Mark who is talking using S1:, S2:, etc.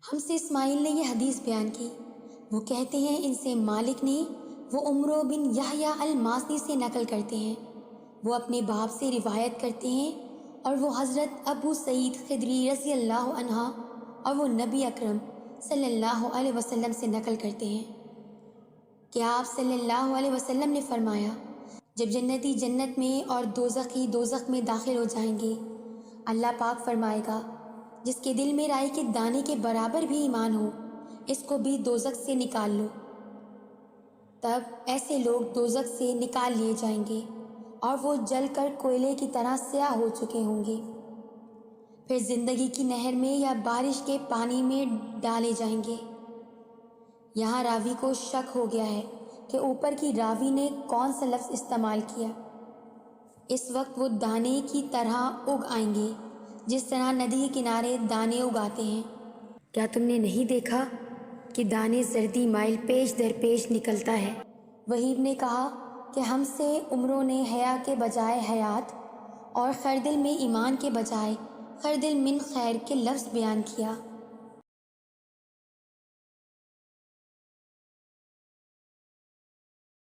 S1: ہم سے اسماعیل نے یہ حدیث بیان کی، وہ کہتے ہیں ان سے مالک نے، وہ عمرو بن یحییٰ المازنی سے نقل کرتے ہیں، وہ اپنے باپ سے روایت کرتے ہیں، اور وہ حضرت ابو سعید خدری رضی اللہ عنہ اور وہ نبی اکرم صلی اللہ علیہ وسلم سے نقل کرتے ہیں کہ آپ صلی اللہ علیہ وسلم نے فرمایا، جب جنتی جنت میں اور دوزخی دوزخ میں داخل ہو جائیں گے، اللہ پاک فرمائے گا جس کے دل میں رائی کے دانے کے برابر بھی ایمان ہو، اس کو بھی دوزخ سے نکال لو۔ تب ایسے لوگ دوزخ سے نکال لیے جائیں گے اور وہ جل کر کوئلے کی طرح سیاہ ہو چکے ہوں گے، پھر زندگی کی نہر میں یا بارش کے پانی میں ڈالے جائیں گے۔ یہاں راوی کو شک ہو گیا ہے کہ اوپر کی راوی نے کون سا لفظ استعمال کیا۔ اس وقت وہ دانے کی طرح اگ آئیں گے جس طرح ندی کے کنارے دانے اگاتے ہیں۔ کیا تم نے نہیں دیکھا کہ دانے زردی مائل پیش در پیش نکلتا ہے؟ وہیب نے کہا کہ ہم سے عمروں نے حیا کے بجائے حیات اور خردل میں ایمان کے بجائے خردل من خیر کے لفظ بیان کیا۔